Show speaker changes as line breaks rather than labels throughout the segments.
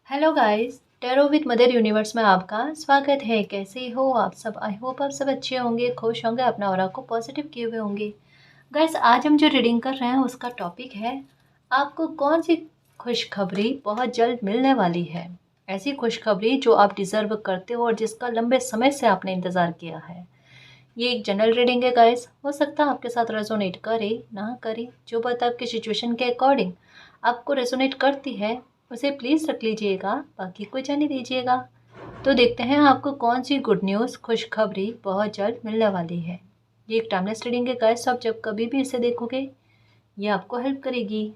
Hello guys, tarot with mother universe में आपका स्वागत है। कैसे हो आप सब? आई होप आप सब अच्छे होंगे, खुश होंगे, अपना ऑरा को पॉजिटिव किए हुए होंगे। गाइस, आज हम जो रीडिंग कर रहे हैं उसका टॉपिक है आपको कौन सी खुशखबरी बहुत जल्द मिलने वाली है। ऐसी खुशखबरी जो आप डिज़र्व करते हो और जिसका लंबे समय से आपने इंतज़ार किया है। ये एक जनरल रीडिंग है गाइस, हो सकता है आपके साथ रेजोनेट करे ना करे। जो बात आपकी सिचुएशन के अकॉर्डिंग आपको रेजोनेट करती है उसे प्लीज़ रख लीजिएगा, बाकी को जाने दीजिएगा। तो देखते हैं आपको कौन सी गुड न्यूज़ खुशखबरी बहुत जल्द मिलने वाली है। ये एक टाइमलेस रीडिंग है गाइस, आप जब कभी भी इसे देखोगे ये आपको हेल्प करेगी।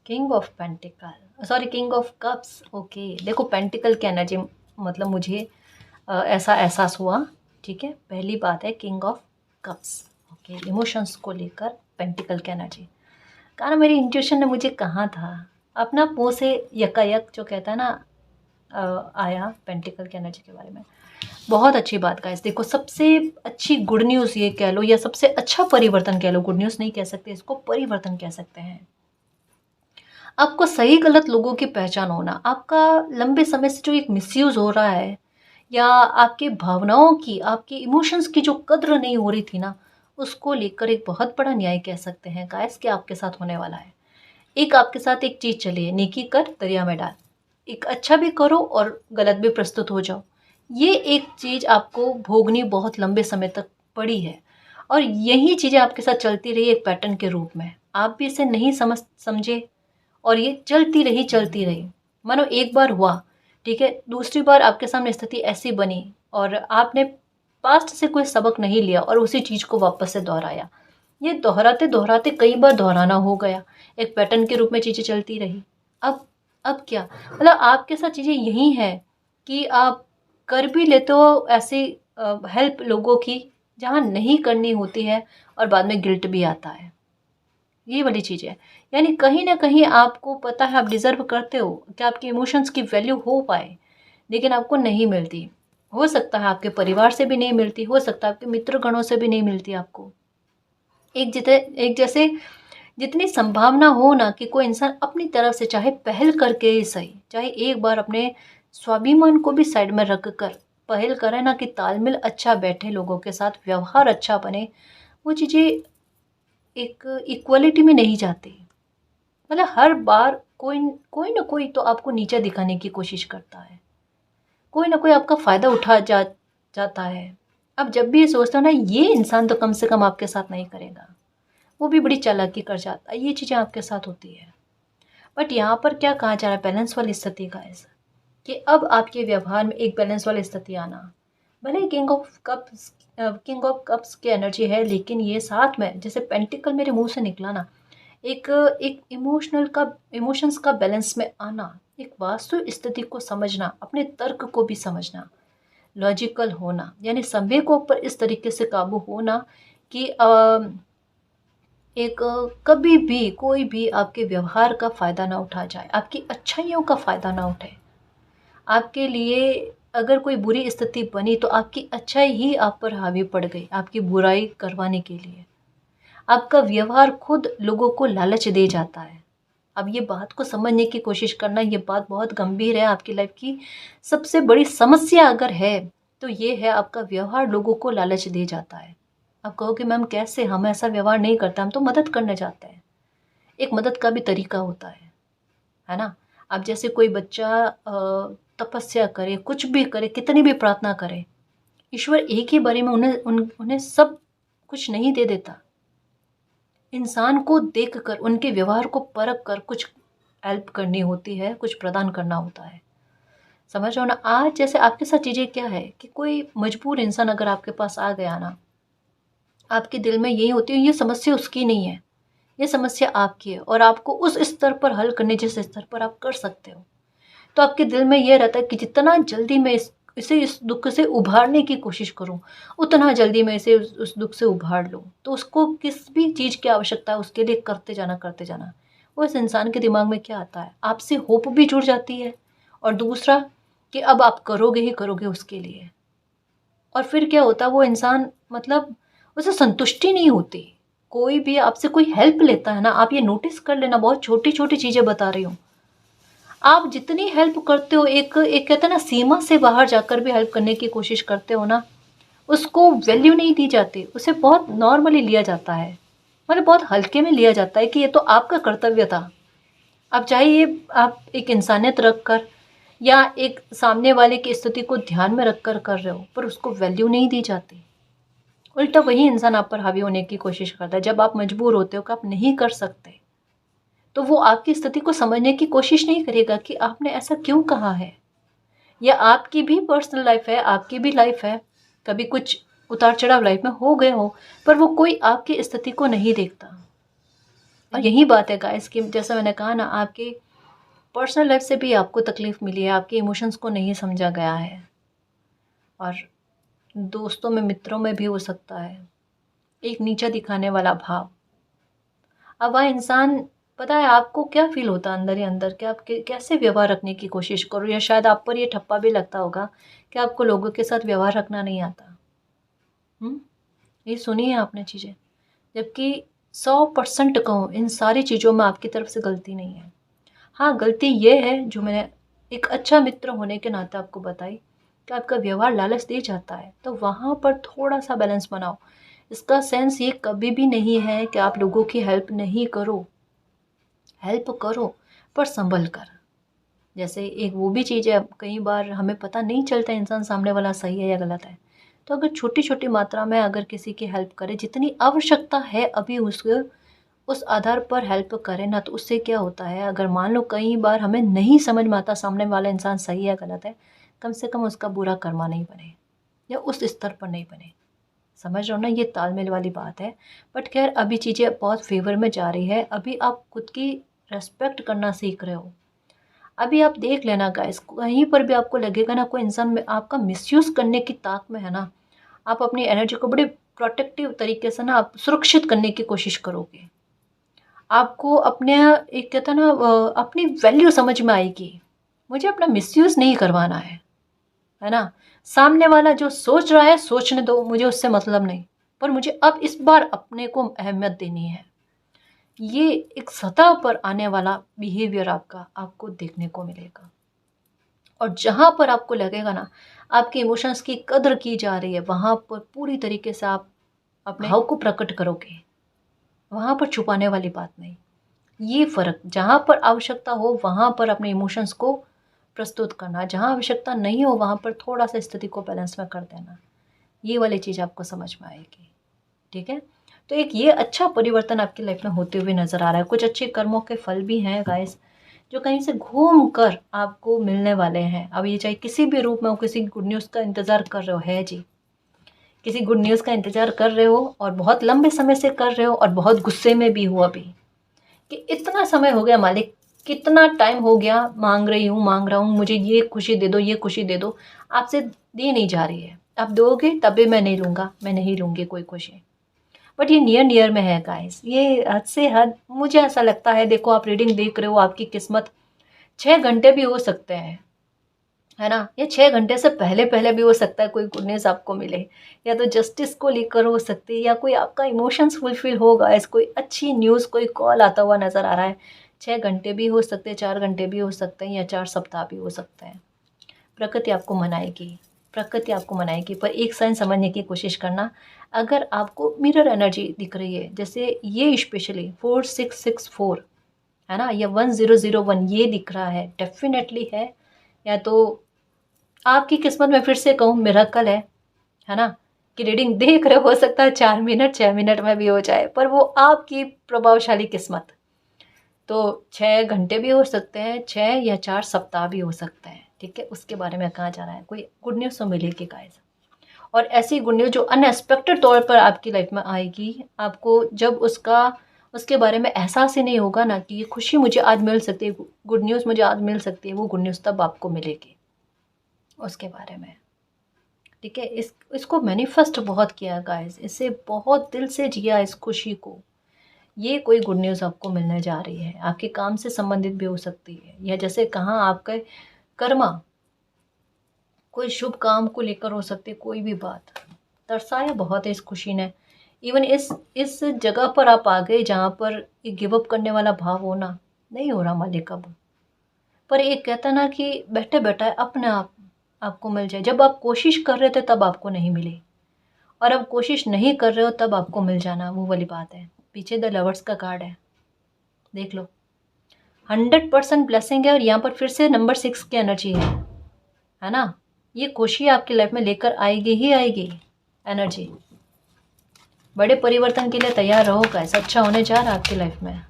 King of pentacle, sorry, king of cups. Okay, देखो पेंटिकल की एनर्जी मतलब मुझे ऐसा एहसास हुआ। ठीक है, पहली बात है king of cups. Okay, emotions को लेकर पेंटिकल की एनर्जी। कहा ना, मेरी इंट्यूशन ने मुझे कहा था अपना मुँह से यकायक जो कहता है ना आया पेंटिकल की एनर्जी के बारे में। बहुत अच्छी बात गाइस, देखो सबसे अच्छी गुड न्यूज़ ये कह लो या सबसे अच्छा परिवर्तन कह लो, गुड न्यूज़ नहीं कह सकते इसको, परिवर्तन कह सकते हैं। आपको सही गलत लोगों की पहचान होना, आपका लंबे समय से जो एक मिसयूज़ हो रहा है या आपकी भावनाओं की, आपके इमोशंस की जो कद्र नहीं हो रही थी ना, उसको लेकर एक बहुत बड़ा न्याय कह सकते हैं गाइस कि आपके साथ होने वाला है। एक आपके साथ एक चीज़ चली है, नेकी कर दरिया में डाल। एक अच्छा भी करो और गलत भी प्रस्तुत हो जाओ। ये एक चीज़ आपको भोगनी बहुत लंबे समय तक पड़ी है और यही चीज़ें आपके साथ चलती रही एक पैटर्न के रूप में। आप भी इसे नहीं समझे और ये चलती रही। मानो एक बार हुआ, ठीक है, दूसरी बार आपके सामने स्थिति ऐसी बनी और आपने पास्ट से कोई सबक नहीं लिया और उसी चीज़ को वापस से दोहराया। ये दोहराते-दोहराते कई बार दोहराना हो गया। एक पैटर्न के रूप में चीज़ें चलती रही। अब अब क्या? मतलब आपके साथ चीज़ें यही हैं कि आप कर भी लेते हो ऐसी हेल्प लोगों की, जहाँ नहीं करनी होती है और बाद में गिल्ट भी आता है। ये वाली चीज़ है। यानी कहीं न कहीं आपको पता है आप डिज़र्व करते हो कि आपके इमोशंस की वैल्यू हो पाए, लेकिन आपको नहीं मिलती। हो सकता है आपके परिवार से भी नहीं मिलती, हो सकता है आपके मित्रगणों से भी नहीं मिलती आपको। एक जैसे जितनी संभावना हो ना कि कोई इंसान अपनी तरफ से चाहे पहल करके ही सही, चाहे एक बार अपने स्वाभिमान को भी साइड में रख कर पहल करे ना कि तालमेल अच्छा बैठे, लोगों के साथ व्यवहार अच्छा बने, वो चीज़ें एक इक्वालिटी में नहीं जाती। मतलब हर बार कोई कोई ना कोई तो आपको नीचा दिखाने की कोशिश करता है, कोई ना कोई आपका फ़ायदा जाता है। अब जब भी ये सोचते हो ना ये इंसान तो कम से कम आपके साथ नहीं करेगा, वो भी बड़ी चालाकी कर जाता है, ये चीज़ें आपके साथ होती है। बट यहाँ पर क्या कहा जा रहा है, बैलेंस वाली स्थिति का ऐसा कि अब आपके व्यवहार में एक बैलेंस वाली स्थिति आना। भले ही किंग ऑफ कप्स की एनर्जी है, लेकिन ये साथ में जैसे पेंटिकल मेरे मुंह से निकला ना, एक एक इमोशंस का बैलेंस में आना, एक वास्तु स्थिति को समझना, अपने तर्क को भी समझना, लॉजिकल होना, यानी संवेग को ऊपर इस तरीके से काबू होना कि कभी भी कोई भी आपके व्यवहार का फ़ायदा ना उठा जाए, आपकी अच्छाइयों का फ़ायदा ना उठे। आपके लिए अगर कोई बुरी स्थिति बनी तो आपकी अच्छाई ही आप पर हावी पड़ गई, आपकी बुराई करवाने के लिए। आपका व्यवहार खुद लोगों को लालच दे जाता है। अब ये बात को समझने की कोशिश करना, ये बात बहुत गंभीर है। आपकी लाइफ की सबसे बड़ी समस्या अगर है, तो ये है आपका व्यवहार लोगों को लालच दे जाता है। आप कहोगे मैम कैसे? हम ऐसा व्यवहार नहीं करते, हम तो मदद करने जाते हैं। एक मदद का भी तरीका होता है ना? अब जैसे कोई बच्चा तपस्या करे, कुछ भी करे, कितनी भी प्रार्थना करे, ईश्वर एक ही बारी में उन्हें सब कुछ नहीं दे देता। इंसान को देखकर, उनके व्यवहार को परख कर कुछ हेल्प करनी होती है, कुछ प्रदान करना होता है। समझ रहे हो ना? आज जैसे आपके साथ चीज़ें क्या है कि कोई मजबूर इंसान अगर आपके पास आ गया ना, आपके दिल में यही होती है ये समस्या उसकी नहीं है, ये समस्या आपकी है और आपको उस स्तर पर हल करने जिस स्तर पर आप कर सकते हो। तो आपके दिल में ये रहता है कि जितना जल्दी मैं इस दुःख से उभारने की कोशिश करूँ, उतना जल्दी मैं इसे उस दुःख से उभार लूँ। तो उसको किस भी चीज़ की आवश्यकता है उसके लिए करते जाना, करते जाना। वो इस इंसान के दिमाग में क्या आता है, आपसे होप भी जुड़ जाती है, और दूसरा कि अब आप करोगे ही करोगे उसके लिए। और फिर क्या होता है, वो इंसान मतलब उसे संतुष्टि नहीं होती। कोई भी आपसे कोई हेल्प लेता है ना, आप ये नोटिस कर लेना, बहुत छोटी छोटी चीज़ें बता रही हूँ। आप जितनी हेल्प करते हो, एक एक कहते हैं ना, सीमा से बाहर जाकर भी हेल्प करने की कोशिश करते हो ना, उसको वैल्यू नहीं दी जाती, उसे बहुत नॉर्मली लिया जाता है, मतलब बहुत हल्के में लिया जाता है कि ये तो आपका कर्तव्य था। अब चाहे ये आप एक इंसानियत रख कर या एक सामने वाले की स्थिति को ध्यान में रख कर रहे हो, पर उसको वैल्यू नहीं दी जाती। उल्टा वही इंसान आप पर हावी होने की कोशिश करता है। जब आप मजबूर होते हो कि आप नहीं कर सकते, तो वो आपकी स्थिति को समझने की कोशिश नहीं करेगा कि आपने ऐसा क्यों कहा है। या आपकी भी पर्सनल लाइफ है, आपकी भी लाइफ है, कभी कुछ उतार चढ़ाव लाइफ में हो गए हो, पर वो कोई आपकी स्थिति को नहीं देखता। और यही बात है गाइस कि जैसा मैंने कहा ना, आपकी पर्सनल लाइफ से भी आपको तकलीफ मिली है, आपके इमोशंस को नहीं समझा गया है, और दोस्तों में, मित्रों में भी हो सकता है एक नीचा दिखाने वाला भाव। अब वह इंसान, पता है आपको क्या फील होता है अंदर ही अंदर कि आप कैसे व्यवहार रखने की कोशिश करो, या शायद आप पर ये ठप्पा भी लगता होगा कि आपको लोगों के साथ व्यवहार रखना नहीं आता। ये सुनी है आपने चीज़ें, जबकि 100% कहूँ, इन सारी चीज़ों में आपकी तरफ से गलती नहीं है। हाँ, गलती ये है जो मैंने एक अच्छा मित्र होने के नाते आपको बताई कि आपका व्यवहार लालच दे जाता है, तो वहाँ पर थोड़ा सा बैलेंस बनाओ। इसका सेंस ये कभी भी नहीं है कि आप लोगों की हेल्प नहीं करो, हेल्प करो, पर संभल कर। जैसे एक वो भी चीज़ है, कई बार हमें पता नहीं चलता इंसान सामने वाला सही है या गलत है, तो अगर छोटी छोटी मात्रा में अगर किसी की हेल्प करे, जितनी आवश्यकता है अभी उसको, उस आधार पर हेल्प करें ना, तो उससे क्या होता है, अगर मान लो कई बार हमें नहीं समझ में आता सामने वाला इंसान सही है गलत है, कम से कम उसका बुरा कर्मा नहीं बने या उस स्तर पर नहीं बने। समझ रहे हो ना, ये तालमेल वाली बात है। बट खैर, अभी चीज़ें बहुत फेवर में जा रही है, अभी आप खुद की रेस्पेक्ट करना सीख रहे हो। अभी आप देख लेना गाइस, कहीं पर भी आपको लगेगा ना कोई इंसान में आपका मिसयूज़ करने की ताक में है ना, आप अपनी एनर्जी को बड़े प्रोटेक्टिव तरीके से ना आप सुरक्षित करने की कोशिश करोगे। आपको अपने, एक कहता है ना, अपनी वैल्यू समझ में आएगी। मुझे अपना मिसयूज़ नहीं करवाना है ना? सामने वाला जो सोच रहा है सोचने दो, मुझे उससे मतलब नहीं। पर मुझे अब इस बार अपने को अहमियत देनी है। ये एक सतह पर आने वाला बिहेवियर आपका आपको देखने को मिलेगा। और जहाँ पर आपको लगेगा ना आपके इमोशंस की कदर की जा रही है, वहाँ पर पूरी तरीके से आप अपने भाव को प्रकट करोगे। वहाँ पर छुपाने वाली बात नहीं। ये फ़र्क, जहाँ पर आवश्यकता हो वहाँ पर अपने इमोशंस को प्रस्तुत करना, जहाँ आवश्यकता नहीं हो वहाँ पर थोड़ा सा स्थिति को बैलेंस में कर देना, ये वाली चीज़ आपको समझ में आएगी। ठीक है, तो एक ये अच्छा परिवर्तन आपकी लाइफ में होते हुए नज़र आ रहा है। कुछ अच्छे कर्मों के फल भी हैं गाइस, जो कहीं से घूम कर आपको मिलने वाले हैं। अब ये चाहे किसी भी रूप में हो, किसी गुड न्यूज़ का इंतज़ार कर रहे हो, है जी, किसी गुड न्यूज़ का इंतज़ार कर रहे हो और बहुत लंबे समय से कर रहे हो और बहुत गुस्से में भी हो अभी, कि इतना समय हो गया मालिक, कितना टाइम हो गया, मांग रही हूँ, मांग रहा हूँ, मुझे ये खुशी दे दो, ये खुशी दे दो, आपसे दी नहीं जा रही है। आप दोगे तब भी मैं नहीं लूँगा, मैं नहीं लूँगी कोई खुशी। बट ये नियर नियर में है गाइस, ये हद से हद मुझे ऐसा लगता है। देखो, आप रीडिंग देख रहे हो, आपकी किस्मत 6 घंटे भी हो सकते हैं, है ना, ये 6 घंटे से पहले पहले भी हो सकता है कोई गुड न्यूज़ आपको मिले, या तो जस्टिस को लेकर हो सकती है, या कोई आपका इमोशंस फुलफिल होगा, इस कोई अच्छी न्यूज़, कोई कॉल आता हुआ नज़र आ रहा है। 6 घंटे भी हो सकते हैं, 4 घंटे भी हो सकते हैं, या 4 सप्ताह भी हो सकते हैं। प्रकृति आपको मनाएगी, प्रकृति आपको मनाएगी, पर एक साइन समझने की कोशिश करना। अगर आपको मिरर एनर्जी दिख रही है, जैसे ये स्पेशली 4664 है ना, या 1001 ये दिख रहा है, डेफिनेटली है। या तो आपकी किस्मत में फिर से कहूँ मिरेकल है ना, कि रीडिंग देख रहे हो सकता है 4 मिनट 6 मिनट में भी हो जाए, पर वो आपकी प्रभावशाली किस्मत। तो 6 घंटे भी हो सकते हैं, 6 या 4 सप्ताह भी हो सकते हैं। ठीक है, उसके बारे में कहा जा रहा है, कोई गुड न्यूज़ तो मिलेगी गाइस। और ऐसी गुड न्यूज़ जो अनएक्सपेक्टेड तौर पर आपकी लाइफ में आएगी, आपको जब उसके बारे में एहसास ही नहीं होगा ना कि ये खुशी मुझे आज मिल सकती है, गुड न्यूज़ मुझे आज मिल सकती है, वो गुड न्यूज़ तब आपको मिलेगी उसके बारे में। ठीक है, इसको मैनिफेस्ट बहुत किया गाइस, इसे बहुत दिल से जिया इस खुशी को। ये कोई गुड न्यूज़ आपको मिलने जा रही है, आपके काम से संबंधित भी हो सकती है, या जैसे कहाँ आपके कर्मा, कोई शुभ काम को लेकर हो सकती है, कोई भी बात दर्शाया बहुत है इस खुशी ने। इवन इस जगह पर आप आ गए जहाँ पर ये गिव अप करने वाला भाव होना नहीं हो रहा मालिक अब। पर एक कहता ना कि बैठे बैठा अपने आप आपको मिल जाए। जब आप कोशिश कर रहे थे तब आपको नहीं मिली, और अब कोशिश नहीं कर रहे हो तब आपको मिल जाना, वो वाली बात है। पीछे द लवर्स का कार्ड है, देख लो। 100% ब्लेसिंग है, और यहाँ पर फिर से नंबर 6 की एनर्जी है ना। ये खुशी आपकी लाइफ में लेकर आएगी ही आएगी एनर्जी। बड़े परिवर्तन के लिए तैयार रहो गाइस, अच्छा होने जा रहा है आपकी लाइफ में।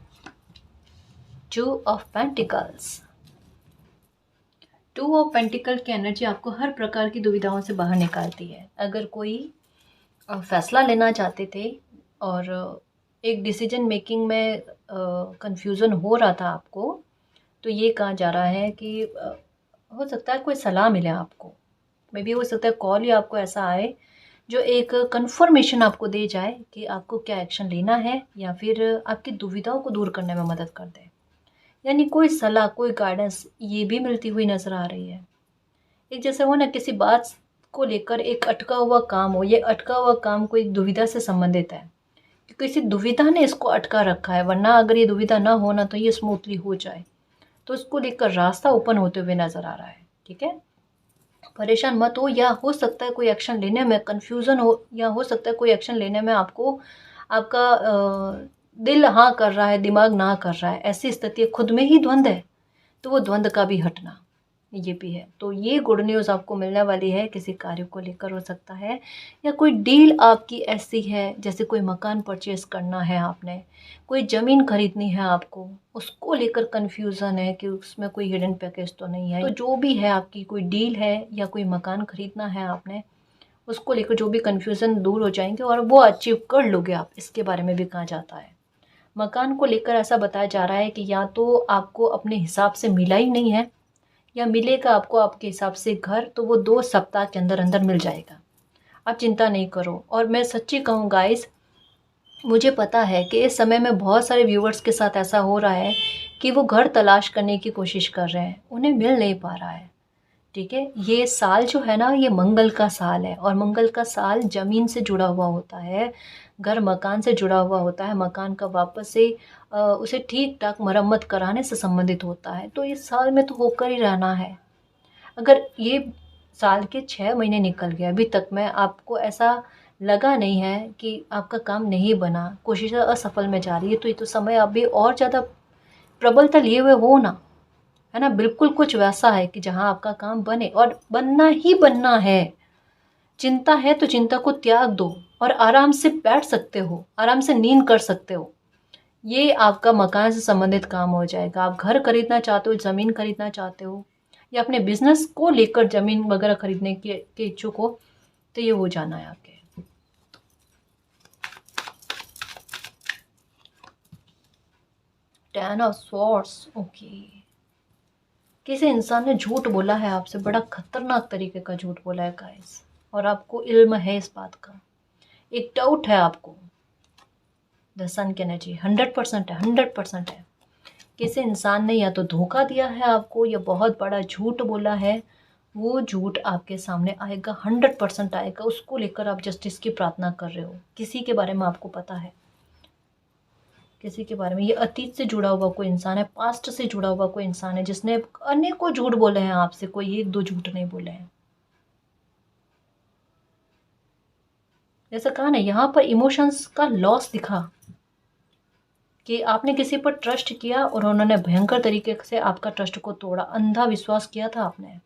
2 ऑफ पेंटिकल्स, 2 ऑफ पेंटिकल की एनर्जी आपको हर प्रकार की दुविधाओं से बाहर निकालती है। अगर कोई फैसला लेना चाहते थे और एक डिसीजन मेकिंग में कंफ्यूजन हो रहा था आपको, तो ये कहा जा रहा है कि हो सकता है कोई सलाह मिले आपको। मे बी हो सकता है कॉल ही आपको ऐसा आए जो एक कंफर्मेशन आपको दे जाए कि आपको क्या एक्शन लेना है, या फिर आपकी दुविधाओं को दूर करने में मदद कर दे। यानी कोई सलाह, कोई गाइडेंस ये भी मिलती हुई नज़र आ रही है। एक जैसे हो ना, किसी बात को लेकर एक अटका हुआ काम हो, ये अटका हुआ काम कोई दुविधा से संबंधित है, कि किसी दुविधा ने इसको अटका रखा है, वरना अगर ये दुविधा ना होना तो ये स्मूथली हो जाए। तो इसको लेकर रास्ता ओपन होते हुए नज़र आ रहा है, ठीक है। परेशान मत हो, या हो सकता है कोई एक्शन लेने में कंफ्यूजन हो, या हो सकता है कोई एक्शन लेने में आपको आपका दिल हाँ कर रहा है, दिमाग ना कर रहा है, ऐसी स्थिति है, खुद में ही द्वंद्व है, तो वो द्वंद्व का भी हटना ये भी है। तो ये गुड न्यूज़ आपको मिलने वाली है, किसी कार्य को लेकर हो सकता है, या कोई डील आपकी ऐसी है, जैसे कोई मकान परचेज करना है आपने, कोई ज़मीन खरीदनी है आपको, उसको लेकर कन्फ्यूज़न है कि उसमें कोई हिडन पैकेज तो नहीं है। तो जो भी है आपकी कोई डील है या कोई मकान खरीदना है आपने, उसको लेकर जो भी कन्फ्यूज़न दूर हो जाएंगे और वो अचीव कर लोगे आप, इसके बारे में भी कहा जाता है। मकान को लेकर ऐसा बताया जा रहा है कि या तो आपको अपने हिसाब से मिला ही नहीं है, या मिलेगा आपको आपके हिसाब से घर, तो वो 2 सप्ताह के अंदर अंदर मिल जाएगा। आप चिंता नहीं करो। और मैं सच्ची कहूँ गाइस, मुझे पता है कि इस समय में बहुत सारे व्यूवर्स के साथ ऐसा हो रहा है कि वो घर तलाश करने की कोशिश कर रहे हैं, उन्हें मिल नहीं पा रहा है, ठीक है। ये साल जो है ना, ये मंगल का साल है, और मंगल का साल ज़मीन से जुड़ा हुआ होता है, घर मकान से जुड़ा हुआ होता है, मकान का वापस से उसे ठीक ठाक मरम्मत कराने से संबंधित होता है। तो इस साल में तो होकर ही रहना है। अगर ये साल के 6 महीने निकल गए, अभी तक में आपको ऐसा लगा नहीं है कि आपका काम नहीं बना, कोशिशें असफल में जा रही है, तो ये तो समय अभी और ज़्यादा प्रबलता लिए हुए हो ना, है ना। बिल्कुल कुछ वैसा है कि जहाँ आपका काम बने, और बनना ही बनना है। चिंता है तो चिंता को त्याग दो, और आराम से बैठ सकते हो, आराम से नींद कर सकते हो। ये आपका मकान से संबंधित काम हो जाएगा। आप घर खरीदना चाहते हो, ज़मीन खरीदना चाहते हो, या अपने बिजनेस को लेकर ज़मीन वगैरह खरीदने के इच्छुक हो, तो ये हो जाना है आपके। 10 ऑफ स्वॉर्ड्स, ओके। किसी इंसान ने झूठ बोला है आपसे, बड़ा खतरनाक तरीके का झूठ बोला है गाइस, और आपको इल्म है इस बात का, एक डाउट है आपको। द सन की एनर्जी 100% है, 100% है। किसी इंसान ने या तो धोखा दिया है आपको, या बहुत बड़ा झूठ बोला है। वो झूठ आपके सामने आएगा, 100% आएगा। उसको लेकर आप जस्टिस की प्रार्थना कर रहे हो। किसी के बारे में आपको पता है, किसी के बारे में, ये अतीत से जुड़ा हुआ कोई इंसान है, पास्ट से जुड़ा हुआ कोई इंसान है, जिसने अनेकों झूठ बोले हैं आपसे, कोई 1-2 झूठ नहीं बोले हैं। जैसा कहा ना, यहाँ पर इमोशंस का लॉस दिखा, कि आपने किसी पर ट्रस्ट किया और उन्होंने भयंकर तरीके से आपका ट्रस्ट को तोड़ा। अंधा विश्वास किया था आपने,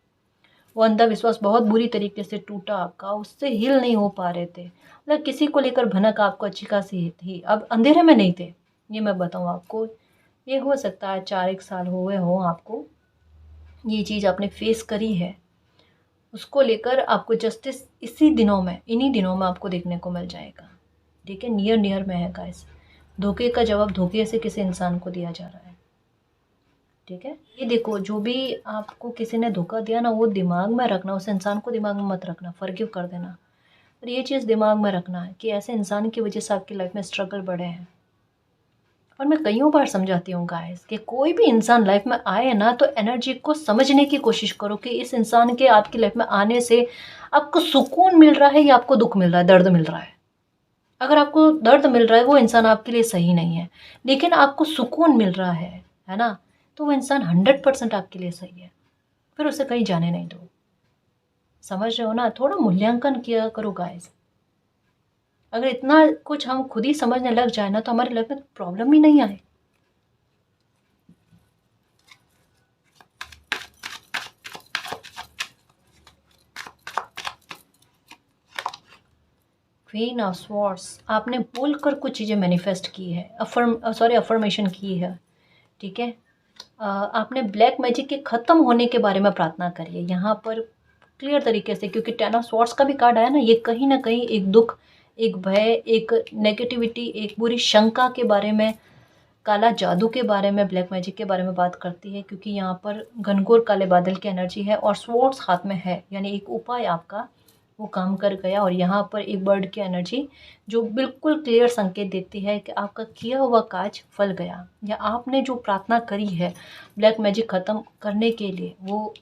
वो अंधा विश्वास बहुत बुरी तरीके से टूटा आपका, उससे हील नहीं हो पा रहे थे। मतलब किसी को लेकर भनक आपको अच्छी खासी थी, अब अंधेरे में नहीं थे। ये मैं बताऊँ आपको, ये हो सकता है 4-1 साल हुए हों आपको, ये चीज़ आपने फेस करी है। उसको लेकर आपको जस्टिस इसी दिनों में, इन्हीं दिनों में आपको देखने को मिल जाएगा, ठीक है। नियर नियर में है गाइस। धोखे का जवाब धोखे से किसी इंसान को दिया जा रहा है, ठीक है। ये देखो, जो भी आपको किसी ने धोखा दिया ना, वो दिमाग में रखना, उस इंसान को दिमाग में मत रखना, फॉरगिव कर देना। और ये चीज़ दिमाग में रखना है कि ऐसे इंसान की वजह से आपकी लाइफ में स्ट्रगल बढ़े हैं, और मैं कईयों बार समझाती हूँ गाइस कि कोई भी इंसान लाइफ में आए ना तो एनर्जी को समझने की कोशिश करो कि इस इंसान के आपकी लाइफ में आने से आपको सुकून मिल रहा है या आपको दुख मिल रहा है, दर्द मिल रहा है। अगर आपको दर्द मिल रहा है वो इंसान आपके लिए सही नहीं है, लेकिन आपको सुकून मिल रहा है ना, तो वो इंसान 100% आपके लिए सही है। फिर उसे कहीं जाने नहीं दो। समझ रहे हो ना? थोड़ा मूल्यांकन किया करो गाइस। अगर इतना कुछ हम खुद ही समझने लग जाए ना तो हमारी लाइफ में प्रॉब्लम ही नहीं आए। क्वीन ऑफ स्वॉर्ड्स, आपने बोलकर कुछ चीज़ें मैनिफेस्ट की है, अफर्मेशन की है, ठीक है। आपने ब्लैक मैजिक के ख़त्म होने के बारे में प्रार्थना करी है यहाँ पर क्लियर तरीके से, क्योंकि 10 ऑफ स्वॉर्ड्स का भी कार्ड आया ना, ये कहीं ना कहीं एक दुख, एक भय, एक नेगेटिविटी, एक बुरी शंका के बारे में, काला जादू के बारे में, ब्लैक मैजिक के बारे में बात करती है, क्योंकि यहाँ पर घनघोर काले बादल की एनर्जी है और स्वॉर्ड्स हाथ में है, यानी एक उपाय आपका वो काम कर गया। और यहाँ पर एक बर्ड की एनर्जी जो बिल्कुल क्लियर संकेत देती है कि आपका किया हुआ काज फल गया, या आपने जो प्रार्थना करी है ब्लैक मैजिक ख़त्म करने के लिए वो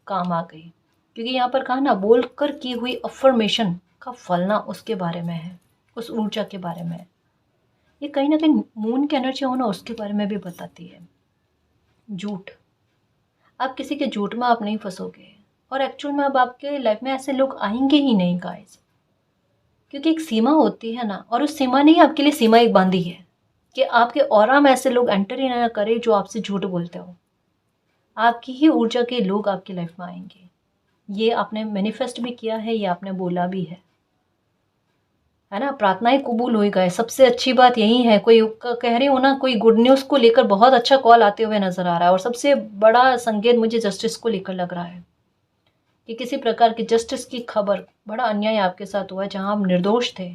काम आ गई। क्योंकि यहाँ पर कहा ना, बोलकर की हुई अफर्मेशन का फलना उसके बारे में है, उस ऊर्जा के बारे में है। ये कहीं ना कहीं मून की एनर्जी हो ना उसके बारे में भी बताती है। झूठ, आप किसी के झूठ में आप नहीं फंसोगे, और एक्चुअल में अब आपके लाइफ में ऐसे लोग आएंगे ही नहीं गाइस, क्योंकि एक सीमा होती है ना, और उस सीमा ने ही आपके लिए सीमा एक बांधी है कि आपके ऑरा में ऐसे लोग एंटर ही ना करें जो आपसे झूठ बोलते हो। आपकी ही ऊर्जा के लोग आपकी लाइफ में आएंगे। ये आपने मैनिफेस्ट भी किया है, ये आपने बोला भी है ना। प्रार्थनाएं कबूल हुई गए, सबसे अच्छी बात यही है। कोई कह रही हो ना, कोई गुड न्यूज़ को लेकर बहुत अच्छा कॉल आते हुए नजर आ रहा है, और सबसे बड़ा संकेत मुझे जस्टिस को लेकर लग रहा है कि किसी प्रकार की जस्टिस की खबर, बड़ा अन्याय आपके साथ हुआ जहां आप निर्दोष थे,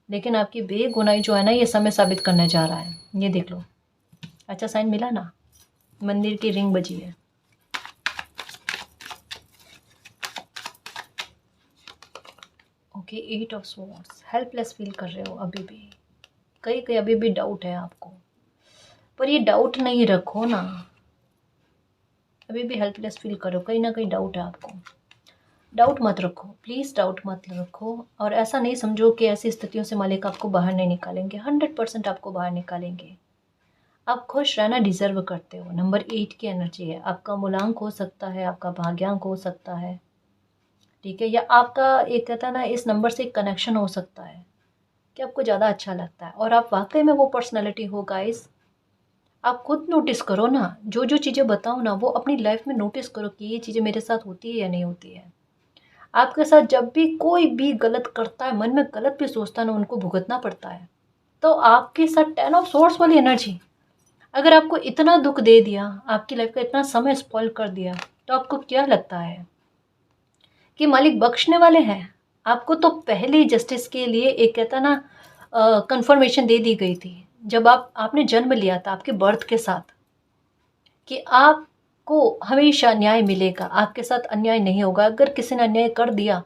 लेकिन आपकी बेगुनाही जो है ना ये समय साबित करने जा रहा है। ये देख लो, अच्छा साइन मिला ना, मंदिर की रिंग बजी है। Okay, 8 of swords, helpless feel कर रहे हो अभी भी, कहीं अभी भी डाउट है आपको, पर ये डाउट नहीं रखो ना, अभी भी हेल्पलेस फील करो, कहीं ना कहीं डाउट है आपको। डाउट मत रखो प्लीज़, डाउट मत रखो, और ऐसा नहीं समझो कि ऐसी स्थितियों से मालिक आपको बाहर नहीं निकालेंगे। 100% आपको बाहर निकालेंगे। आप खुश रहना डिजर्व करते हो। नंबर 8 की एनर्जी है, आपका मूलांक हो सकता है, आपका भाग्यांक हो सकता है, ठीक है, या आपका एक कहता है ना इस नंबर से एक कनेक्शन हो सकता है कि आपको ज़्यादा अच्छा लगता है, और आप वाकई में वो पर्सनैलिटी हो गाइस। आप खुद नोटिस करो ना, जो जो चीज़ें बताओ ना वो अपनी लाइफ में नोटिस करो कि ये चीज़ें मेरे साथ होती है या नहीं होती है। आपके साथ जब भी कोई भी गलत करता है, मन में गलत भी सोचता है ना, उनको भुगतना पड़ता है। तो आपके साथ 10 ऑफ सोर्स वाली एनर्जी अगर आपको इतना दुख दे दिया, आपकी लाइफ का इतना समय स्पॉइल कर दिया, तो आपको क्या लगता है कि मालिक बख्शने वाले हैं? आपको तो पहले ही जस्टिस के लिए एक कहता ना कंफर्मेशन दे दी गई थी जब आपने जन्म लिया था, आपके बर्थ के साथ, कि आपको हमेशा न्याय मिलेगा, आपके साथ अन्याय नहीं होगा। अगर किसी ने अन्याय कर दिया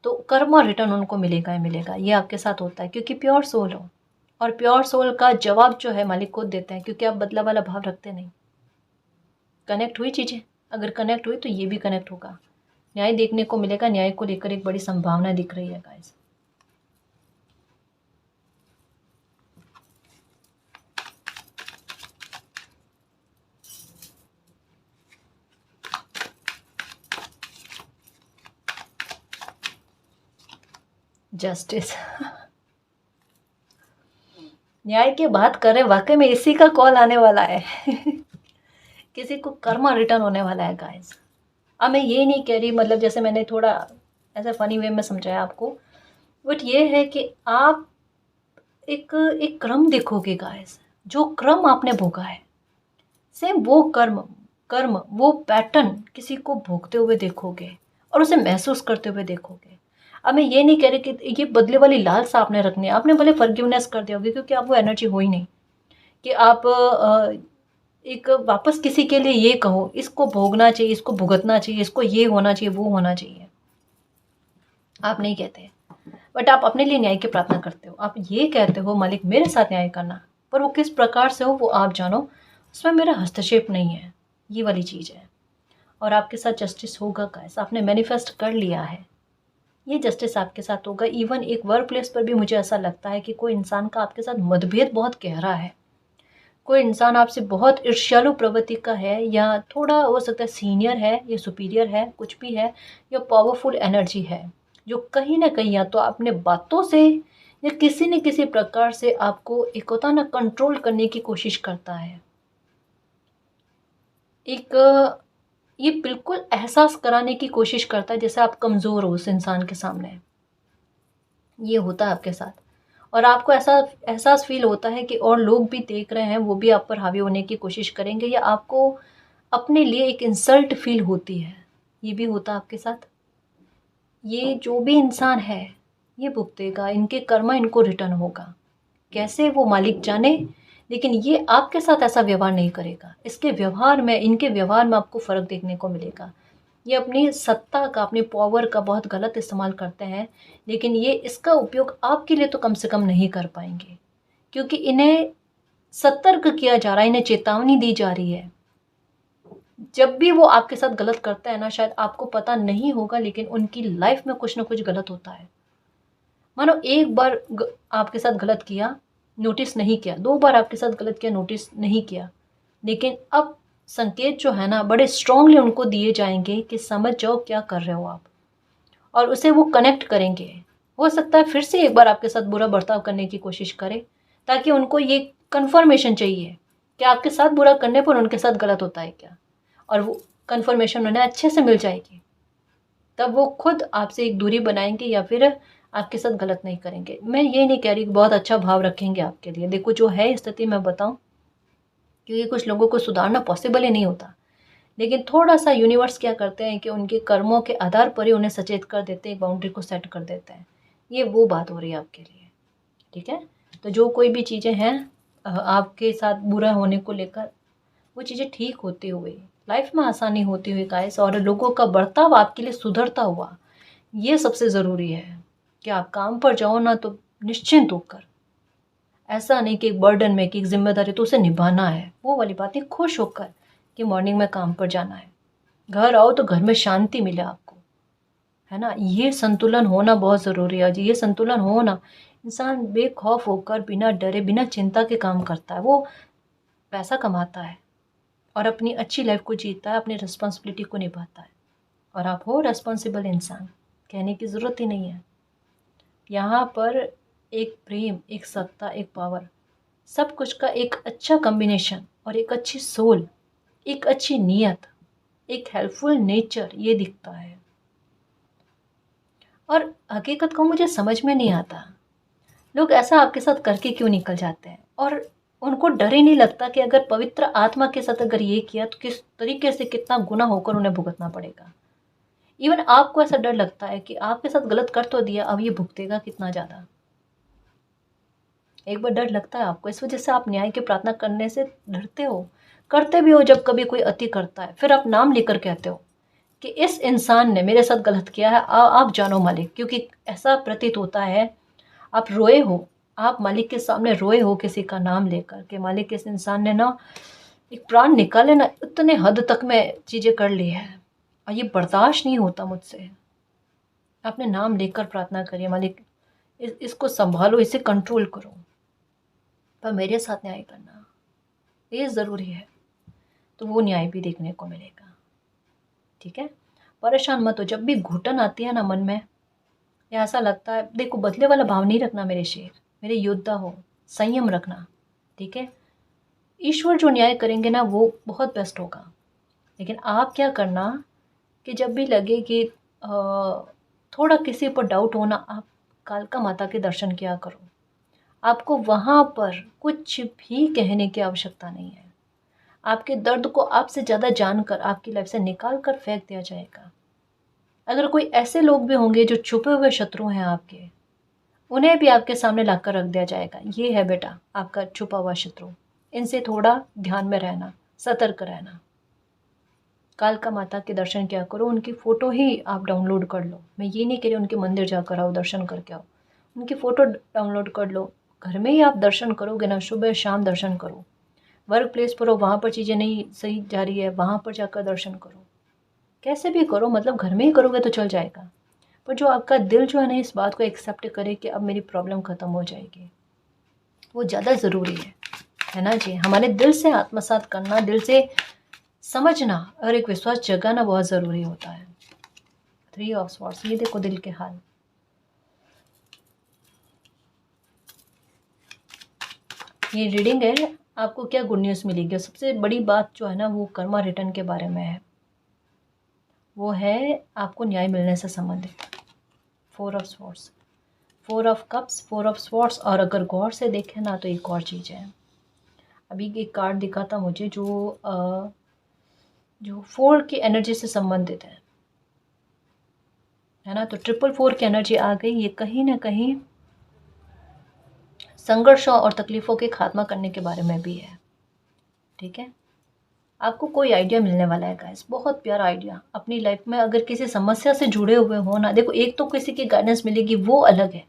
तो कर्मा रिटर्न उनको मिलेगा ही मिलेगा। ये आपके साथ होता है क्योंकि प्योर सोल हो, और प्योर सोल का जवाब जो है मालिक खुद देते हैं, क्योंकि आप बदला वाला भाव रखते नहीं। कनेक्ट हुई चीज़ें, अगर कनेक्ट हुई तो ये भी कनेक्ट होगा, न्याय देखने को मिलेगा। न्याय को लेकर एक बड़ी संभावना दिख रही है गाइस। जस्टिस न्याय की बात करें, वाकई में इसी का कॉल आने वाला है किसी को कर्मा रिटर्न होने वाला है गाइस। अब मैं ये नहीं कह रही, मतलब जैसे मैंने थोड़ा ऐसा फनी वे में समझाया आपको, बट ये है कि आप एक एक क्रम देखोगे गाइस। जो क्रम आपने भोगा है, सेम वो कर्म कर्म वो पैटर्न किसी को भोगते हुए देखोगे और उसे महसूस करते हुए देखोगे। अब मैं ये नहीं कह रही कि ये बदले वाली लालसा आपने रखनी है। आपने भले फॉरगिवनेस कर दिया होगी, क्योंकि आप वो एनर्जी हो ही नहीं कि आप एक वापस किसी के लिए ये कहो इसको भोगना चाहिए, इसको भुगतना चाहिए, इसको ये होना चाहिए, वो होना चाहिए। आप नहीं कहते, बट आप अपने लिए न्याय की प्रार्थना करते हो। आप ये कहते हो मालिक मेरे साथ न्याय करना, पर वो किस प्रकार से हो वो आप जानो, उसमें मेरा हस्तक्षेप नहीं है, ये वाली चीज़ है। और आपके साथ जस्टिस होगा गाइस, आपने मैनिफेस्ट कर लिया है, ये जस्टिस आपके साथ होगा। इवन एक वर्क प्लेस पर भी मुझे ऐसा लगता है कि कोई इंसान का आपके साथ मतभेद बहुत गहरा है, कोई इंसान आपसे बहुत ईर्ष्यालु प्रवृत्ति का है, या थोड़ा हो सकता है सीनियर है या सुपीरियर है, कुछ भी है, या पावरफुल एनर्जी है, जो कहीं ना कहीं या तो अपने बातों से या किसी न किसी प्रकार से आपको एक होता ना कंट्रोल करने की कोशिश करता है। एक ये बिल्कुल एहसास कराने की कोशिश करता है जैसे आप कमज़ोर हो उस इंसान के सामने, ये होता है आपके साथ। और आपको ऐसा एहसास फील होता है कि और लोग भी देख रहे हैं, वो भी आप पर हावी होने की कोशिश करेंगे, या आपको अपने लिए एक इंसल्ट फील होती है, ये भी होता है आपके साथ। ये जो भी इंसान है ये भुगतेगा, इनके कर्मा इनको रिटर्न होगा, कैसे वो मालिक जाने, लेकिन ये आपके साथ ऐसा व्यवहार नहीं करेगा। इसके व्यवहार में, इनके व्यवहार में आपको फ़र्क देखने को मिलेगा। ये अपनी सत्ता का, अपनी पावर का बहुत गलत इस्तेमाल करते हैं, लेकिन ये इसका उपयोग आपके लिए तो कम से कम नहीं कर पाएंगे, क्योंकि इन्हें सतर्क किया जा रहा है, इन्हें चेतावनी दी जा रही है। जब भी वो आपके साथ गलत करता है ना, शायद आपको पता नहीं होगा, लेकिन उनकी लाइफ में कुछ ना कुछ गलत होता है। मानो एक बार आपके साथ गलत किया, नोटिस नहीं किया, 2 बार आपके साथ गलत किया, नोटिस नहीं किया, लेकिन अब संकेत जो है ना बड़े स्ट्रांगली उनको दिए जाएंगे कि समझ जाओ क्या कर रहे हो आप, और उसे वो कनेक्ट करेंगे। हो सकता है फिर से एक बार आपके साथ बुरा बर्ताव करने की कोशिश करे, ताकि उनको ये कंफर्मेशन चाहिए कि आपके साथ बुरा करने पर उनके साथ गलत होता है क्या, और वो कंफर्मेशन उन्हें अच्छे से मिल जाएगी, तब वो खुद आपसे एक दूरी बनाएंगे या फिर आपके साथ गलत नहीं करेंगे। मैं ये नहीं कह रही कि बहुत अच्छा भाव रखेंगे आपके लिए, देखो जो है स्थिति मैं बताऊं, क्योंकि कुछ लोगों को सुधारना पॉसिबल ही नहीं होता, लेकिन थोड़ा सा यूनिवर्स क्या करते हैं कि उनके कर्मों के आधार पर ही उन्हें सचेत कर देते हैं, एक बाउंड्री को सेट कर देते हैं। ये वो बात हो रही है आपके लिए, ठीक है। तो जो कोई भी चीज़ें हैं आपके साथ बुरा होने को लेकर, वो चीज़ें ठीक होती हुई, लाइफ में आसानी होती हुई गाइस, और लोगों का बर्ताव आपके लिए सुधरता हुआ, ये सबसे ज़रूरी है कि आप काम पर जाओ ना तो निश्चिंत होकर, ऐसा नहीं कि एक बर्डन में कि एक जिम्मेदारी तो उसे निभाना है, वो वाली बात नहीं, खुश होकर कि मॉर्निंग में काम पर जाना है, घर आओ तो घर में शांति मिले आपको, है ना। ये संतुलन होना बहुत ज़रूरी है। ये संतुलन हो ना, इंसान बेखौफ होकर बिना डरे बिना चिंता के काम करता है, वो पैसा कमाता है और अपनी अच्छी लाइफ को जीता है, अपनी रिस्पॉन्सिबिलिटी को निभाता है। और आप हो रेस्पॉन्सिबल इंसान, कहने की ज़रूरत ही नहीं है। यहाँ पर एक प्रेम, एक सत्ता, एक पावर, सब कुछ का एक अच्छा कॉम्बिनेशन, और एक अच्छी सोल, एक अच्छी नीयत, एक हेल्पफुल नेचर, ये दिखता है। और हकीकत को मुझे समझ में नहीं आता, लोग ऐसा आपके साथ करके क्यों निकल जाते हैं, और उनको डर ही नहीं लगता कि अगर पवित्र आत्मा के साथ अगर ये किया तो किस तरीके से कितना गुनाह होकर उन्हें भुगतना पड़ेगा। इवन आपको ऐसा डर लगता है कि आपके साथ गलत कर तो दिया, अब ये भुगतेगा कितना ज़्यादा, एक बार डर लगता है आपको। इस वजह से आप न्याय की प्रार्थना करने से डरते हो, करते भी हो जब कभी कोई अति करता है, फिर आप नाम लेकर कहते हो कि इस इंसान ने मेरे साथ गलत किया है, आप जानो मालिक, क्योंकि ऐसा प्रतीत होता है आप रोए हो, आप मालिक के सामने रोए हो किसी का नाम लेकर कि मालिक इस इंसान ने ना एक प्राण निकाले ना, इतने हद तक में चीज़ें कर ली है और ये बर्दाश्त नहीं होता मुझसे। आपने नाम लेकर प्रार्थना करिए, मालिक इसको संभालो, इसे कंट्रोल करो, पर मेरे साथ न्याय करना ये ज़रूरी है, तो वो न्याय भी देखने को मिलेगा, ठीक है। परेशान मत हो, जब भी घुटन आती है ना मन में, या ऐसा लगता है, देखो बदले वाला भाव नहीं रखना मेरे शेर, मेरे योद्धा हो, संयम रखना, ठीक है। ईश्वर जो न्याय करेंगे ना वो बहुत बेस्ट होगा, लेकिन आप क्या करना कि जब भी लगे कि थोड़ा किसी पर डाउट होना, आप कालका माता के दर्शन किया करो। आपको वहाँ पर कुछ भी कहने की आवश्यकता नहीं है, आपके दर्द को आपसे ज़्यादा जानकर आपकी लाइफ से निकाल कर फेंक दिया जाएगा। अगर कोई ऐसे लोग भी होंगे जो छुपे हुए शत्रु हैं आपके, उन्हें भी आपके सामने लाकर रख दिया जाएगा। ये है बेटा आपका छुपा हुआ शत्रु, इनसे थोड़ा ध्यान में रहना, सतर्क रहना। कालका माता के दर्शन क्या करो, उनकी फ़ोटो ही आप डाउनलोड कर लो। मैं ये नहीं कह रही उनके मंदिर जाकर आओ, दर्शन करके आओ, उनकी फ़ोटो डाउनलोड कर लो, घर में ही आप दर्शन करोगे ना, सुबह शाम दर्शन करो। वर्क प्लेस पर हो, वहाँ पर चीज़ें नहीं सही जा रही है, वहाँ पर जाकर दर्शन करो। कैसे भी करो, मतलब घर में ही करोगे तो चल जाएगा। पर जो आपका दिल जो है ना, इस बात को एक्सेप्ट करे कि अब मेरी प्रॉब्लम ख़त्म हो जाएगी, वो ज़्यादा ज़रूरी है ना जी। हमारे दिल से आत्मसात करना, दिल से समझना और एक विश्वास जगाना बहुत ज़रूरी होता है। 3 ऑफ स्वॉर्ड्स, ये देखो दिल के हाल। ये रीडिंग है, आपको क्या गुड न्यूज़ मिलेगी। सबसे बड़ी बात जो है ना, वो कर्मा रिटर्न के बारे में है। वो है आपको न्याय मिलने से संबंधित। 4 of swords, 4 of cups, 4 of swords. और अगर गौर से देखें ना तो एक और चीज़ है। अभी एक कार्ड दिखा था मुझे जो 4 की एनर्जी से संबंधित है ना। तो 444 की एनर्जी आ गई। ये कहीं ना कहीं संघर्षों और तकलीफ़ों के खात्मा करने के बारे में भी है। ठीक है, आपको कोई आइडिया मिलने वाला है गाइस, बहुत प्यारा आइडिया। अपनी लाइफ में अगर किसी समस्या से जुड़े हुए हो ना, देखो एक तो किसी की गाइडेंस मिलेगी, वो अलग है।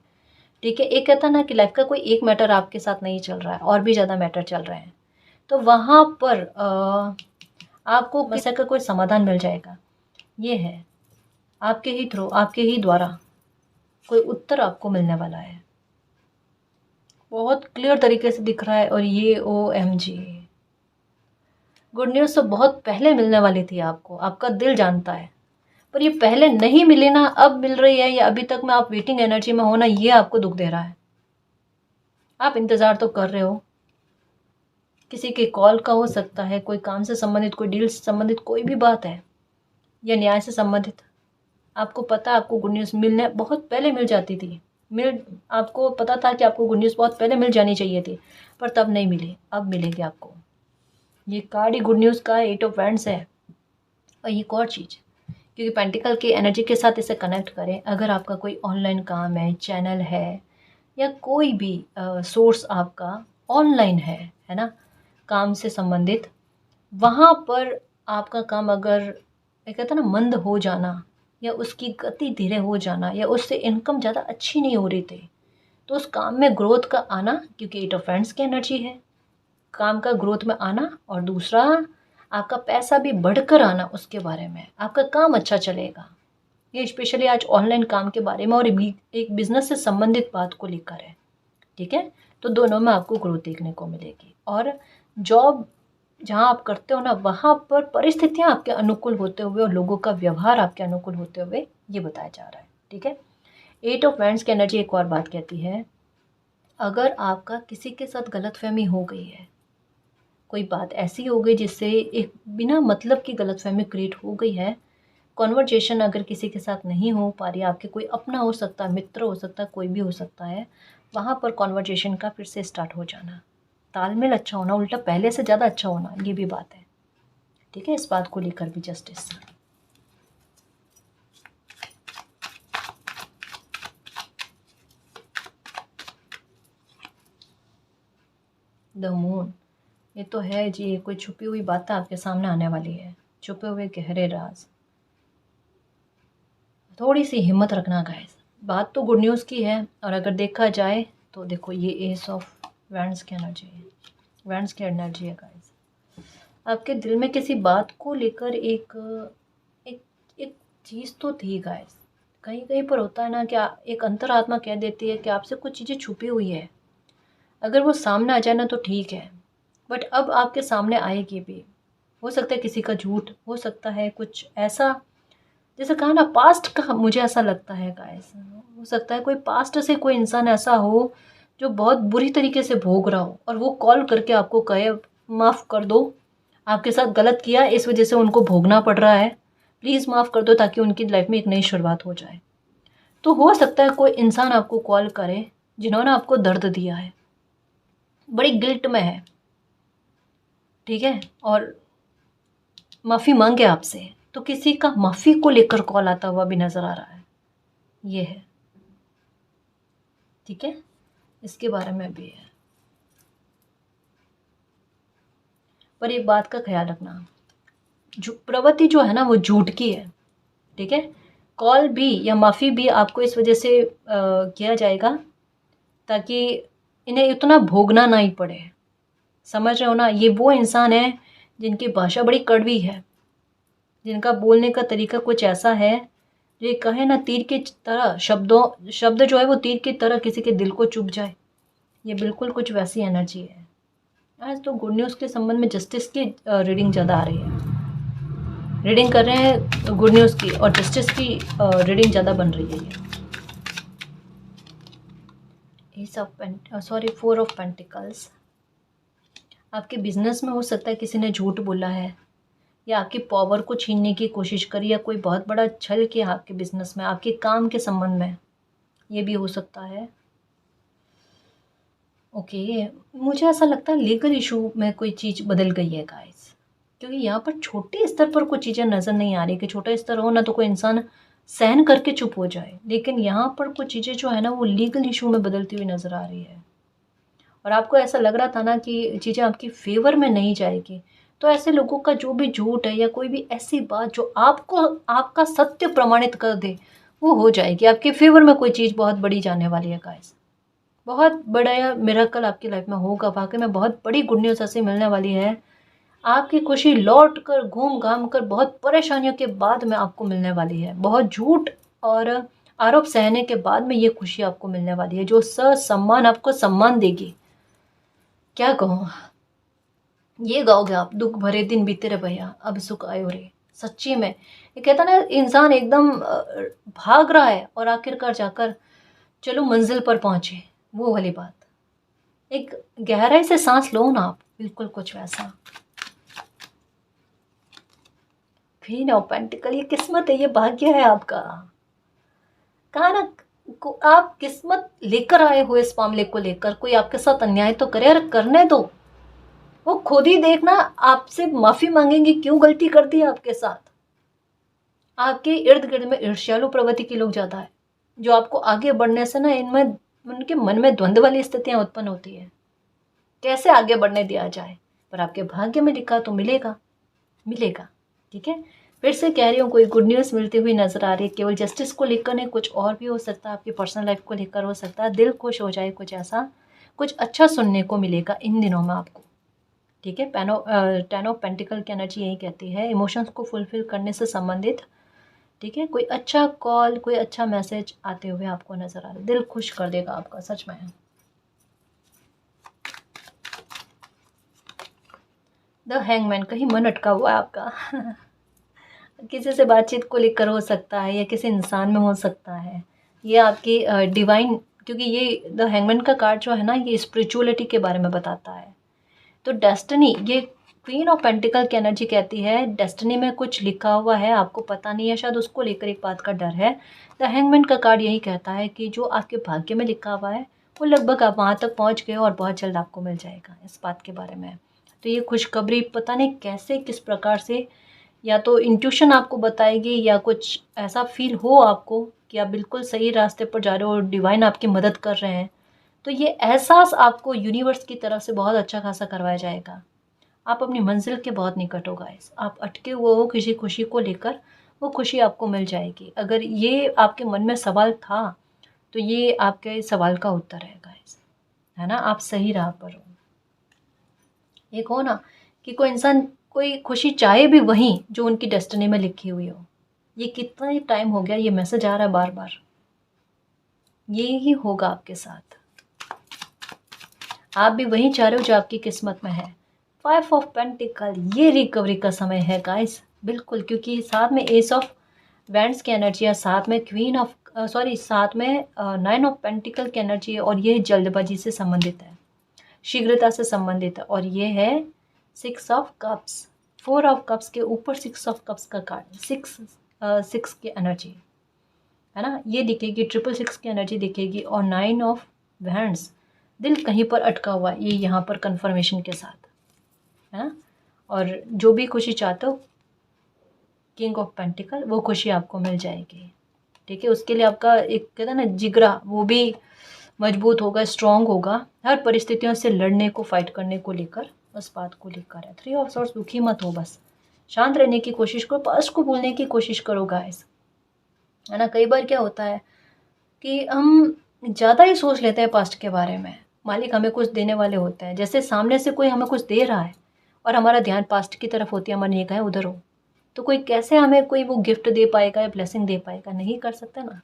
ठीक है, एक कहता ना कि लाइफ का कोई एक मैटर आपके साथ नहीं चल रहा है, और भी ज़्यादा मैटर चल रहे हैं, तो वहाँ पर आपको समस्या का कोई समाधान मिल जाएगा। ये है आपके ही थ्रू, आपके ही द्वारा कोई उत्तर आपको मिलने वाला है। बहुत क्लियर तरीके से दिख रहा है। और ये OMG, गुड न्यूज़ तो बहुत पहले मिलने वाली थी आपको, आपका दिल जानता है। पर ये पहले नहीं मिली ना, अब मिल रही है, या अभी तक में आप वेटिंग एनर्जी में हो ना, ये आपको दुख दे रहा है। आप इंतज़ार तो कर रहे हो, किसी के कॉल का हो सकता है, कोई काम से संबंधित, कोई डील से संबंधित कोई भी बात है, या न्याय से संबंधित। आपको पता है आपको गुड न्यूज़ मिलने बहुत पहले मिल जाती थी। आपको पता था कि आपको गुड न्यूज़ बहुत पहले मिल जानी चाहिए थी, पर तब नहीं मिली, अब मिलेगी आपको। ये कार्ड ही गुड न्यूज़ का 8 ऑफ वैंड्स है। और एक और चीज़, क्योंकि पेंटिकल की एनर्जी के साथ इसे कनेक्ट करें, अगर आपका कोई ऑनलाइन काम है, चैनल है, या कोई भी सोर्स आपका ऑनलाइन है ना, काम से संबंधित, वहाँ पर आपका काम अगर एक कहते हैं ना मंद हो जाना, या उसकी गति धीरे हो जाना, या उससे इनकम ज़्यादा अच्छी नहीं हो रही थी, तो उस काम में ग्रोथ का आना, क्योंकि 8 ऑफ वैंड्स की एनर्जी है, काम का ग्रोथ में आना, और दूसरा आपका पैसा भी बढ़कर आना, उसके बारे में आपका काम अच्छा चलेगा। ये स्पेशली आज ऑनलाइन काम के बारे में और एक बिजनेस से संबंधित बात को लेकर है। ठीक है, तो दोनों में आपको ग्रोथ देखने को मिलेगी। और जॉब जहाँ आप करते हो ना, वहाँ पर परिस्थितियाँ आपके अनुकूल होते हुए और लोगों का व्यवहार आपके अनुकूल होते हुए ये बताया जा रहा है। ठीक है, 8 ऑफ वैंड्स की एनर्जी एक और बात कहती है, अगर आपका किसी के साथ गलतफहमी हो गई है, कोई बात ऐसी हो गई जिससे एक बिना मतलब की गलतफहमी क्रिएट हो गई है, कॉन्वर्जेशन अगर किसी के साथ नहीं हो पा रही, आपके कोई अपना हो सकता है, मित्र हो सकता है, कोई भी हो सकता है, वहाँ पर कॉन्वर्जेशन का फिर से स्टार्ट हो जाना, तालमेल अच्छा होना, उल्टा पहले से ज़्यादा अच्छा होना, ये भी बात है। ठीक है, इस बात को लेकर भी जस्टिस। द मून, ये तो है जी, कोई छुपी हुई बातें आपके सामने आने वाली है, छुपे हुए गहरे राज। थोड़ी सी हिम्मत रखना गाइस, बात तो गुड न्यूज़ की है। और अगर देखा जाए तो देखो, ये एस ऑफ वैंड्स की एनर्जी है, वैंड्स की एनर्जी है गाइस। आपके दिल में किसी बात को लेकर एक एक एक चीज़ तो थी गाइस, कहीं कहीं पर होता है ना कि एक अंतरात्मा कह देती है कि आपसे कुछ चीज़ें छुपी हुई है, अगर वो सामने आ जाए ना तो ठीक है, बट अब आपके सामने आएगी भी। हो सकता है किसी का झूठ, हो सकता है कुछ ऐसा, जैसे कहा ना पास्ट का, मुझे ऐसा लगता है गाइस, हो सकता है कोई पास्ट से कोई इंसान ऐसा हो जो बहुत बुरी तरीके से भोग रहा हो, और वो कॉल करके आपको कहे माफ़ कर दो, आपके साथ गलत किया, इस वजह से उनको भोगना पड़ रहा है, प्लीज़ माफ़ कर दो, ताकि उनकी लाइफ में एक नई शुरुआत हो जाए। तो हो सकता है कोई इंसान आपको कॉल करे जिन्होंने आपको दर्द दिया है, बड़ी गिल्ट में है, ठीक है, और माफ़ी मांगे आपसे, तो किसी का माफ़ी को लेकर कॉल आता हुआ भी नज़र आ रहा है, ये है। ठीक है, इसके बारे में भी है। पर एक बात का ख्याल रखना, जो प्रवृत्ति जो है ना वो झूठ की है। ठीक है, कॉल भी या माफ़ी भी आपको इस वजह से किया जाएगा ताकि इन्हें इतना भोगना ना ही पड़े। समझ रहे हो ना? ये वो इंसान है जिनकी भाषा बड़ी कड़वी है, जिनका बोलने का तरीका कुछ ऐसा है जो ये कहे ना तीर की तरह शब्द जो है वो तीर की तरह किसी के दिल को चुभ जाए। ये बिल्कुल कुछ वैसी एनर्जी है। आज तो गुड न्यूज़ के संबंध में जस्टिस की रीडिंग ज़्यादा आ रही है। रीडिंग कर रहे हैं गुड न्यूज़ की और जस्टिस की रीडिंग ज़्यादा बन रही है ये। S of sorry 4 of pentacles. आपके बिजनेस में हो सकता है किसी ने झूठ बोला है या आपकी पावर को छीनने की कोशिश करी या कोई बहुत बड़ा छल किया आपके बिजनेस में, आपके काम के संबंध में, ये भी हो सकता है। ओके, मुझे ऐसा लगता है लीगल इशू में कोई चीज़ बदल गई है गाइस, क्योंकि यहाँ पर छोटे स्तर पर कुछ चीज़ें नज़र नहीं आ रही कि छोटा स्तर हो ना तो कोई इंसान सहन करके चुप हो जाए, लेकिन यहाँ पर कुछ चीज़ें जो है ना वो लीगल इशू में बदलती हुई नज़र आ रही है। और आपको ऐसा लग रहा था ना कि चीज़ें आपकी फेवर में नहीं जाएगी, तो ऐसे लोगों का जो भी झूठ है या कोई भी ऐसी बात जो आपको आपका सत्य प्रमाणित कर दे वो हो जाएगी। आपके फेवर में कोई चीज़ बहुत बड़ी जाने वाली है गाइस। बहुत बड़ा मिरेकल आपकी लाइफ में होगा। वाकई में बहुत बड़ी गुड न्यूज़ ऐसे मिलने वाली है। आपकी खुशी लौट कर घूम घाम कर बहुत परेशानियों के बाद में आपको मिलने वाली है। बहुत झूठ और आरोप सहने के बाद में ये खुशी आपको मिलने वाली है जो सम्मान आपको सम्मान देगी। क्या कहूँ, ये गाओगे आप, दुख भरे दिन बीते रे भैया अब सुख आयो रे। सच्ची में ये कहता ना इंसान एकदम भाग रहा है और आखिरकार जाकर चलो मंजिल पर पहुंचे, वो वाली बात। एक गहराई से सांस लो ना आप, बिल्कुल कुछ वैसा। क्वीन ऑफ पेंटिकल, ये किस्मत है, ये भाग्य है आपका। कहा ना आप किस्मत लेकर आए हो इस मामले को लेकर। कोई आपके साथ अन्याय तो करे, अरे करने दो, वो खुद ही देखना आपसे माफी मांगेंगे क्यों गलती कर दी आपके साथ। आपके इर्द गिर्द में ईर्ष्यालु प्रवृत्ति के लोग ज्यादा है जो आपको आगे बढ़ने से ना इनमें उनके मन में द्वंद्व वाली स्थितियां उत्पन्न होती है, कैसे आगे बढ़ने दिया जाए। पर आपके भाग्य में लिखा तो मिलेगा, मिलेगा। ठीक है, फिर से कह रही हूँ कोई गुड न्यूज़ मिलती हुई नजर आ रही है। केवल जस्टिस को लेकर नहीं, कुछ और भी हो सकता है, आपकी पर्सनल लाइफ को लेकर हो सकता है। दिल खुश हो जाए, कुछ ऐसा कुछ अच्छा सुनने को मिलेगा इन दिनों में आपको। ठीक है, 10 ऑफ पेंटिकल की एनर्जी यही कहती है इमोशंस को फुलफिल करने से संबंधित। ठीक है, कोई अच्छा कॉल, कोई अच्छा मैसेज आते हुए आपको नजर आ रहा है, दिल खुश कर देगा आपका सच में। द हैंगमैन, कहीं मन अटका हुआ है आपका किसी से बातचीत को लेकर हो सकता है या किसी इंसान में हो सकता है। ये आपकी डिवाइन, क्योंकि ये द हैंगमैन का कार्ड जो है ना ये स्पिरिचुअलिटी के बारे में बताता है। तो डेस्टिनी, ये क्वीन ऑफ पेंटिकल की एनर्जी कहती है डेस्टिनी में कुछ लिखा हुआ है, आपको पता नहीं है, शायद उसको लेकर एक बात का डर है। द हैंगमैन का कार्ड यही कहता है कि जो आपके भाग्य में लिखा हुआ है वो लगभग आप वहाँ तक पहुँच गए और बहुत जल्द आपको मिल जाएगा इस बात के बारे में। तो ये खुशखबरी पता नहीं कैसे किस प्रकार से, या तो इंट्यूशन आपको बताएगी या कुछ ऐसा फील हो आपको कि आप बिल्कुल सही रास्ते पर जा रहे हो और डिवाइन आपकी मदद कर रहे हैं। तो ये एहसास आपको यूनिवर्स की तरफ से बहुत अच्छा खासा करवाया जाएगा। आप अपनी मंजिल के बहुत निकट हो गाइस, आप अटके हुए हो किसी खुशी को लेकर, वो खुशी आपको मिल जाएगी। अगर ये आपके मन में सवाल था तो ये आपके सवाल का उत्तर है गाइस, है ना? आप सही राह पर हो। एक हो ना कि कोई इंसान कोई खुशी चाहे भी वहीं जो उनकी डेस्टिनी में लिखी हुई हो। ये कितना ही टाइम हो गया ये मैसेज आ रहा है बार बार, ये ही होगा आपके साथ। आप भी वही चाह रहे हो जो आपकी किस्मत में है। 5 ऑफ पेंटिकल, ये रिकवरी का समय है गाइस, बिल्कुल, क्योंकि साथ में एस ऑफ वैंड्स की एनर्जी है, साथ में क्वीन ऑफ साथ में 9 ऑफ पेंटिकल की एनर्जी है और ये जल्दबाजी से संबंधित है, शीघ्रता से संबंधित है। और ये है 6 ऑफ कप्स, 4 ऑफ कप्स के ऊपर 6 ऑफ कप्स का कार्ड, 6 की एनर्जी है ना, ये दिखेगी, 666 की एनर्जी दिखेगी। और 9 ऑफ वैंड्स, दिल कहीं पर अटका हुआ है, ये यहाँ पर कंफर्मेशन के साथ है ना। और जो भी खुशी चाहते हो किंग ऑफ पेंटिकल, वो खुशी आपको मिल जाएगी। ठीक है, उसके लिए आपका एक कहते हैं ना जिगरा, वो भी मजबूत होगा, स्ट्रांग होगा, हर परिस्थितियों से लड़ने को, फाइट करने को लेकर, उस बात को लेकर है। 3 ऑफ सॉर्ड्स, दुखी मत हो, बस शांत रहने की कोशिश करो, पास्ट को भूलने की कोशिश करो गाइस, है ना। कई बार क्या होता है कि हम ज़्यादा ही सोच लेते हैं पास्ट के बारे में, मालिक हमें कुछ देने वाले होते हैं। जैसे सामने से कोई हमें कुछ दे रहा है और हमारा ध्यान पास्ट की तरफ होती है, हमारी निगाहें उधर हो, तो कोई कैसे हमें कोई वो गिफ्ट दे पाएगा या ब्लेसिंग दे पाएगा? नहीं कर सकता ना।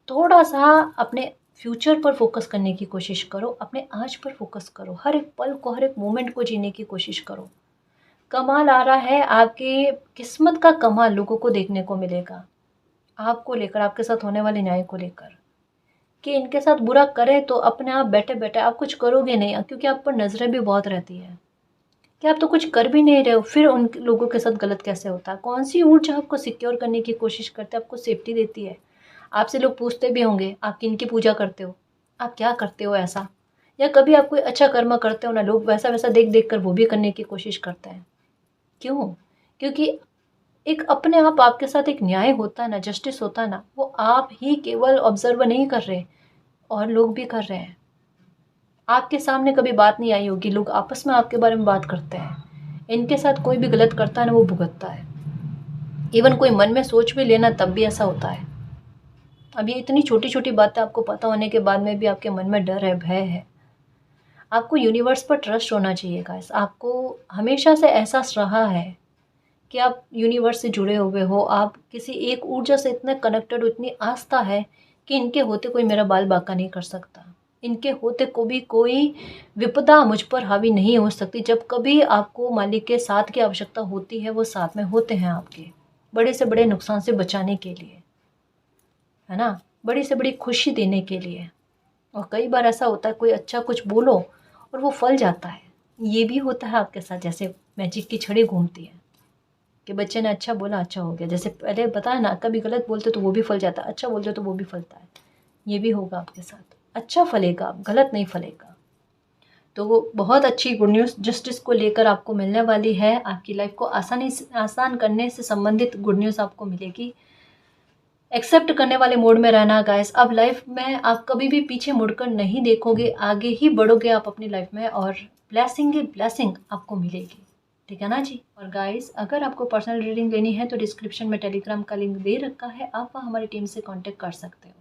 थोड़ा सा अपने फ्यूचर पर फोकस करने की कोशिश करो, अपने आज पर फोकस करो, हर एक पल को, हर एक मोमेंट को जीने की कोशिश करो। कमाल आ रहा है, आपकी किस्मत का कमाल लोगों को देखने को मिलेगा, आपको लेकर, आपके साथ होने वाले न्याय को लेकर, कि इनके साथ बुरा करें तो अपने आप बैठे बैठे आप कुछ करोगे नहीं, क्योंकि आप पर नज़रें भी बहुत रहती है कि आप तो कुछ कर भी नहीं रहे हो, फिर उन लोगों के साथ गलत कैसे होता है? कौन सी ऊर्जा आपको सिक्योर करने की कोशिश करते हैं, आपको सेफ्टी देती है? आपसे लोग पूछते भी होंगे आप किन की पूजा करते हो, आप क्या करते हो ऐसा, या कभी आप कोई अच्छा कर्म करते हो ना, लोग वैसा वैसा देख देख कर वो भी करने की कोशिश करते हैं। क्यों? क्योंकि एक अपने आप आपके साथ एक न्याय होता है ना, जस्टिस होता है ना, वो आप ही केवल ऑब्जर्व नहीं कर रहे, और लोग भी कर रहे हैं। आपके सामने कभी बात नहीं आई होगी, लोग आपस में आपके बारे में बात करते हैं। इनके साथ कोई भी गलत करता है ना, वो भुगतता है। इवन कोई मन में सोच भी लेना तब भी ऐसा होता है। अब ये इतनी छोटी छोटी बातें आपको पता होने के बाद में भी आपके मन में डर है, भय है। आपको यूनिवर्स पर ट्रस्ट होना चाहिए गाइस। आपको हमेशा से एहसास रहा है कि आप यूनिवर्स से जुड़े हुए हो, आप किसी एक ऊर्जा से इतने कनेक्टेड हो, इतनी आस्था है कि इनके होते कोई मेरा बाल बांका नहीं कर सकता, इनके होते को भी कोई विपदा मुझ पर हावी नहीं हो सकती। जब कभी आपको मालिक के साथ की आवश्यकता होती है, वो साथ में होते हैं आपके, बड़े से बड़े नुकसान से बचाने के लिए, है ना, बड़ी से बड़ी खुशी देने के लिए। और कई बार ऐसा होता है कोई अच्छा कुछ बोलो और वो फल जाता है। ये भी होता है आपके साथ, जैसे मैजिक की छड़ी घूमती है कि बच्चे ने अच्छा बोला, अच्छा हो गया। जैसे पहले बताया ना, कभी गलत बोलते तो वो भी फल जाता है, अच्छा बोलते तो वो भी फलता है। ये भी होगा आपके साथ, अच्छा फलेगा, गलत नहीं फलेगा। तो वो बहुत अच्छी गुड न्यूज़ जस्टिस को लेकर आपको मिलने वाली है। आपकी लाइफ को आसान करने से संबंधित गुड न्यूज़ आपको मिलेगी। एक्सेप्ट करने वाले मोड में रहना गाइस। अब लाइफ में आप कभी भी पीछे मुड़कर नहीं देखोगे, आगे ही बढ़ोगे आप अपनी लाइफ में, और ब्लेसिंग ही ब्लेसिंग आपको मिलेगी। ठीक है ना जी। और गाइस, अगर आपको पर्सनल रीडिंग लेनी है तो डिस्क्रिप्शन में टेलीग्राम का लिंक दे रखा है, आप वहाँ हमारी टीम से कांटेक्ट कर सकते हो।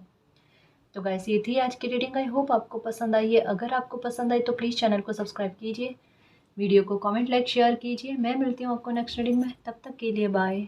तो गाइस, ये थी आज की रीडिंग। आई होप आपको पसंद आई है। अगर आपको पसंद आई तो प्लीज़ चैनल को सब्सक्राइब कीजिए, वीडियो को कमेंट, लाइक, शेयर कीजिए। मैं मिलती हूँ आपको नेक्स्ट रीडिंग में, तब तक के लिए बाय।